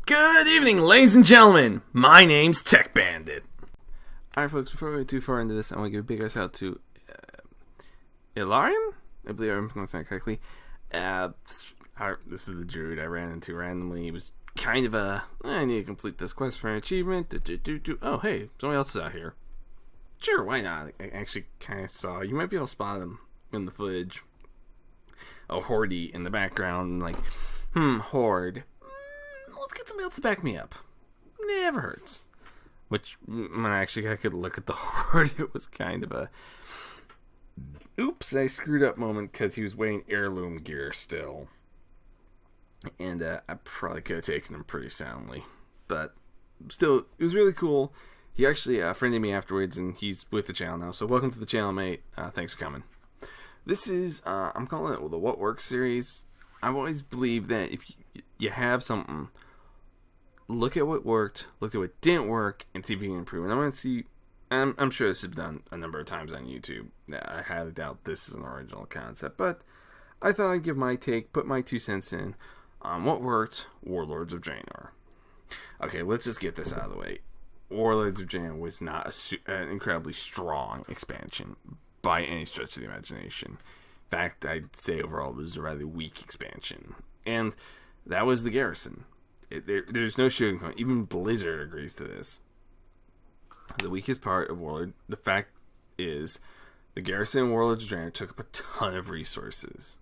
Good evening, ladies and gentlemen. My name's Tech Bandit. Alright, folks, before we get too far into this, I want to give a big shout out to Ilarian? I believe I'm pronouncing that correctly. This is the druid I ran into randomly. It was kind of I need to complete this quest for an achievement. Oh, hey, somebody else is out here. Sure, why not? I actually kind of saw. You might be able to spot him in the footage. A horde in the background, like, horde. Let's get somebody else to back me up. Never hurts. Which, when I could look at the horde, it was kind of a oops, I screwed up moment because he was wearing heirloom gear still. And I probably could have taken him pretty soundly. But still, it was really cool. He actually friended me afterwards, and he's with the channel now. So welcome to the channel, mate. Thanks for coming. This is, I'm calling it the What Works series. I've always believed that if you have something, look at what worked, look at what didn't work, and see if you can improve. And I want to see, I'm sure this has been done a number of times on YouTube. I highly doubt this is an original concept, but I thought I'd give my take, put my 2 cents in on what worked, Warlords of Draenor. Okay, let's just get this out of the way. Warlords of Draenor was not an incredibly strong expansion by any stretch of the imagination. In fact, I'd say overall it was a rather weak expansion. And that was the garrison. There's no sugarcoat. Even Blizzard agrees to this. The weakest part of Warlord, the fact is, the garrison in Warlords of Draenor took up a ton of resources.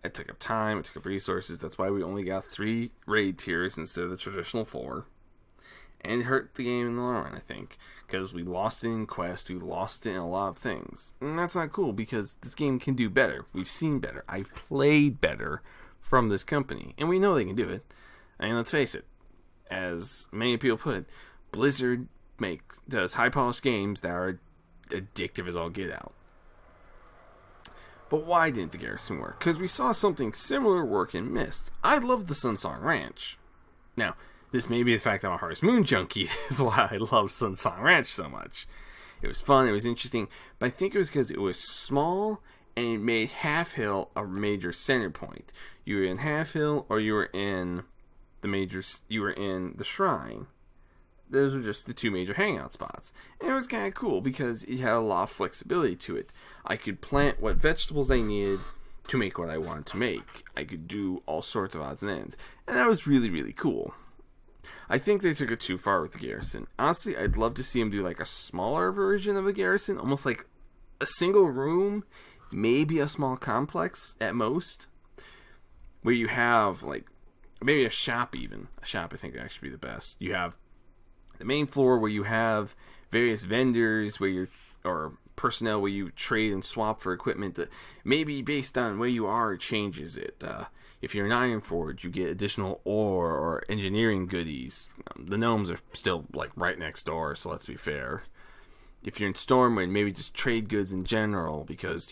It took up time, it took up resources. That's why we only got 3 raid tiers instead of the traditional 4. And it hurt the game in the long run, I think. Because we lost it in quest, we lost it in a lot of things. And that's not cool, because this game can do better. We've seen better. I've played better from this company. And we know they can do it. I mean, let's face it. As many people put it, Blizzard does high-polished games that are addictive as all get out. But why didn't the garrison work? Because we saw something similar work in Myst. I love the Sunsong Ranch. Now, this may be the fact that I'm a Harvest Moon junkie is why I love Sunsong Ranch so much. It was fun, it was interesting, but I think it was because it was small and it made Half Hill a major center point. You were in Half Hill or you were in the Shrine. Those were just the 2 major hangout spots. And it was kind of cool because it had a lot of flexibility to it. I could plant what vegetables I needed to make what I wanted to make. I could do all sorts of odds and ends. And that was really, really cool. I think they took it too far with the garrison. Honestly, I'd love to see them do like a smaller version of the garrison. Almost like a single room, maybe a small complex at most. Where you have like, maybe a shop even. A shop I think would actually be the best. You have the main floor where you have various vendors or personnel where you trade and swap for equipment that maybe based on where you are, it changes it. If you're in Ironforge, you get additional ore or engineering goodies. The gnomes are still like right next door, so let's be fair. If you're in Stormwind, maybe just trade goods in general because,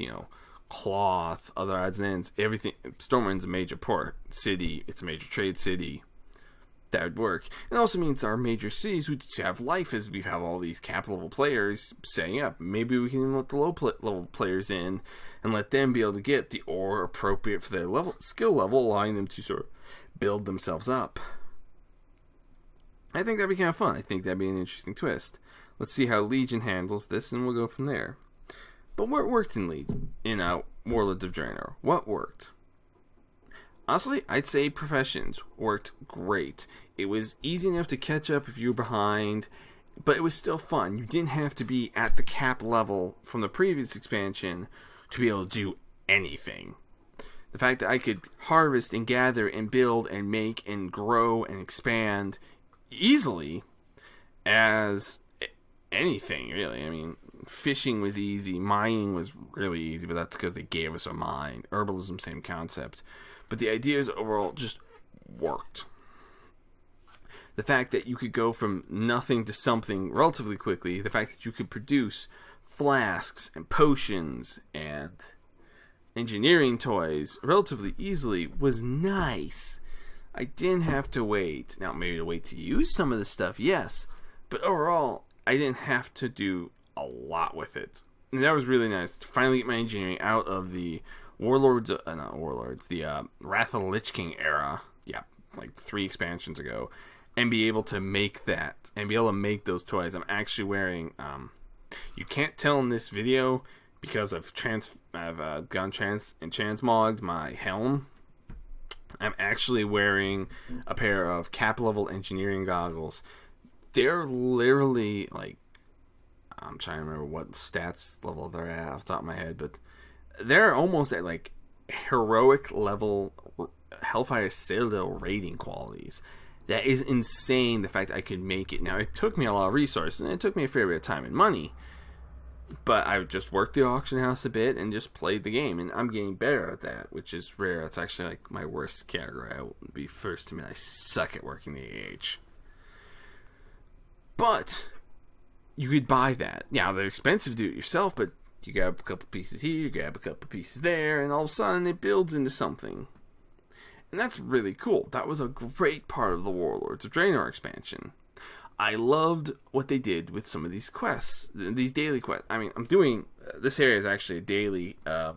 cloth, other odds and ends, everything. Stormwind's a major port city, it's a major trade city. That would work. It also means our major cities would have life as we have all these capital level players setting up. Maybe we can let the low level players in and let them be able to get the ore appropriate for their skill level, allowing them to sort of build themselves up. I think that'd be kind of fun. I think that'd be an interesting twist. Let's see how Legion handles this, and we'll go from there. But what worked in Warlords of Draenor? What worked? Honestly, I'd say Professions worked great. It was easy enough to catch up if you were behind, but it was still fun. You didn't have to be at the cap level from the previous expansion to be able to do anything. The fact that I could harvest and gather and build and make and grow and expand easily as anything, really. I mean, fishing was easy, mining was really easy, but that's because they gave us a mine. Herbalism, same concept. But the ideas overall just worked. The fact that you could go from nothing to something relatively quickly, the fact that you could produce flasks and potions and engineering toys relatively easily was nice. I didn't have to wait. Now, maybe to wait to use some of the stuff, yes. But overall, I didn't have to do a lot with it. And that was really nice to finally get my engineering out of the the Wrath of the Lich King era. Yeah, like 3 expansions ago, and be able to make that, and be able to make those toys. I'm actually wearing, you can't tell in this video because I've gone transmogged my helm. I'm actually wearing a pair of cap level engineering goggles. They're literally like, I'm trying to remember what stats level they're at off the top of my head, but they're almost at like heroic level Hellfire Citadel rating qualities. That is insane, the fact I could make it. Now, it took me a lot of resources, and it took me a fair bit of time and money, but I just worked the auction house a bit and just played the game, and I'm getting better at that, which is rare. It's actually like my worst category. I will be first to admit I suck at working the AH. But you could buy that. Now, they're expensive to do it yourself, but you grab a couple pieces here, you grab a couple pieces there, and all of a sudden it builds into something. And that's really cool. That was a great part of the Warlords of Draenor expansion. I loved what they did with some of these quests, these daily quests. I mean, I'm doing, this area is actually a daily, a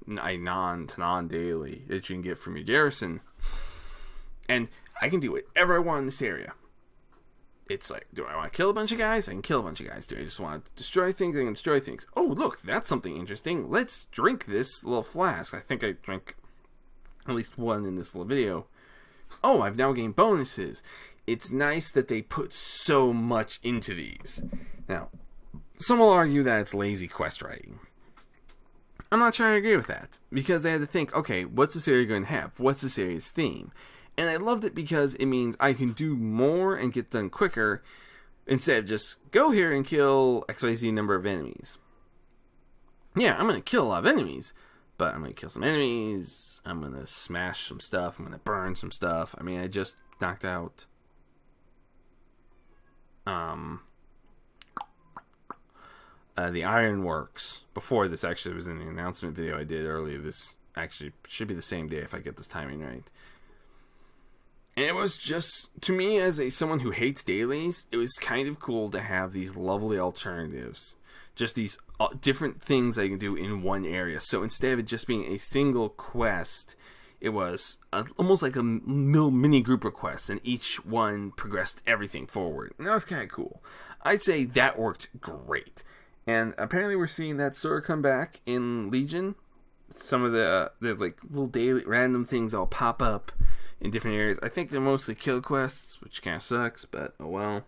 non-daily that you can get from your garrison. And I can do whatever I want in this area. It's like, do I want to kill a bunch of guys? I can kill a bunch of guys. Do I just want to destroy things? I can destroy things. Oh, look, that's something interesting. Let's drink this little flask. I think I drank at least one in this little video. Oh, I've now gained bonuses. It's nice that they put so much into these. Now, some will argue that it's lazy quest writing. I'm not sure I agree with that, because they had to think, okay, what's this area going to have? What's this area's theme? And I loved it because it means I can do more and get done quicker, instead of just go here and kill XYZ number of enemies. Yeah, I'm going to kill a lot of enemies, but I'm going to kill some enemies, I'm going to smash some stuff, I'm going to burn some stuff. I mean, I just knocked out the Ironworks before this. Actually, was in the announcement video I did earlier. This actually should be the same day if I get this timing right. And it was just, to me, as someone who hates dailies, it was kind of cool to have these lovely alternatives. Just these different things I can do in one area. So instead of it just being a single quest, it was almost like a mini group of quests, and each one progressed everything forward. And that was kind of cool. I'd say that worked great. And apparently we're seeing that sort of come back in Legion. Some of there's like little daily random things that'll pop up in different areas. I think they're mostly kill quests, which kind of sucks, but oh well.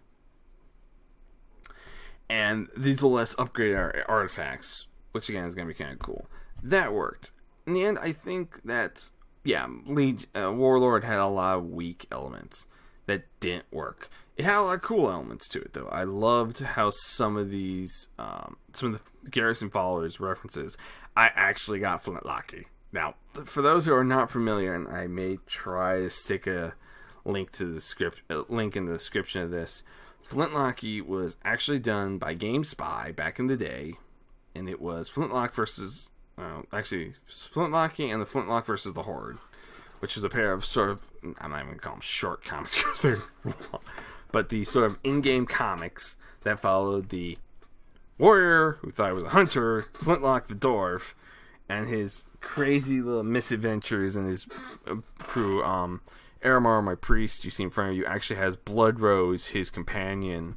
And these will let us upgrade our artifacts, which again is going to be kind of cool. That worked. In the end, I think that, yeah, Warlord had a lot of weak elements that didn't work. It had a lot of cool elements to it, though. I loved how some of the Garrison Followers references, I actually got Flintlocky. Now, for those who are not familiar, and I may try to stick a link to the link in the description of this, Flintlocky was actually done by GameSpy back in the day, and it was Flintlock versus, Flintlocky and the Flintlock versus the Horde, which was a pair of sort of, I'm not even going to call them short comics because they're long, but the sort of in-game comics that followed the warrior who thought he was a hunter, Flintlock the dwarf, and his crazy little misadventures and his crew. Aramar, my priest, you see in front of you, actually has Bloodrose, his companion.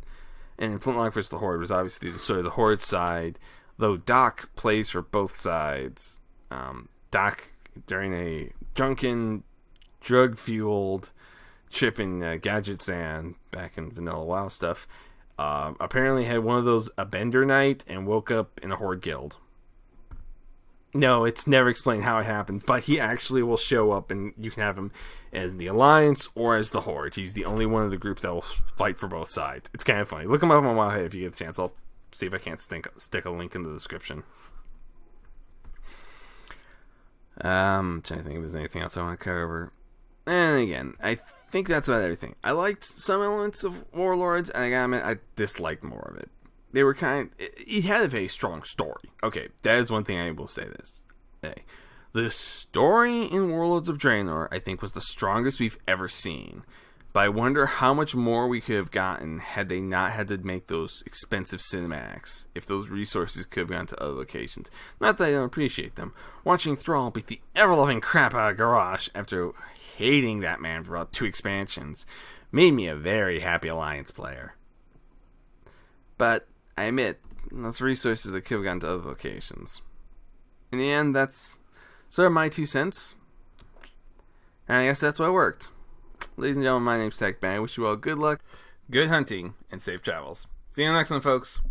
And in Flintlock vs. the Horde was obviously the Horde side, though Doc plays for both sides. Doc, during a drunken, drug-fueled trip in Gadgetzan, back in Vanilla WoW stuff, apparently had one of those, a bender night, and woke up in a Horde guild. No, it's never explained how it happened, but he actually will show up, and you can have him as the Alliance or as the Horde. He's the only one of the group that will fight for both sides. It's kind of funny. Look him up on Wowhead if you get the chance. I'll see if I can't stick a link in the description. I'm trying to think if there's anything else I want to cover. And again, I think that's about everything. I liked some elements of Warlords, and I gotta admit, I disliked more of it. They were it had a very strong story. Okay, that is one thing I will say this. Hey, the story in Warlords of Draenor, I think, was the strongest we've ever seen. But I wonder how much more we could have gotten had they not had to make those expensive cinematics. If those resources could have gone to other locations. Not that I don't appreciate them. Watching Thrall beat the ever-loving crap out of Garrosh after hating that man for about 2 expansions made me a very happy Alliance player. But I admit, those resources that could have gone to other locations. In the end, that's sort of my 2 cents. And I guess that's what worked. Ladies and gentlemen, my name's TechBang. I wish you all good luck, good hunting, and safe travels. See you in the next one, folks.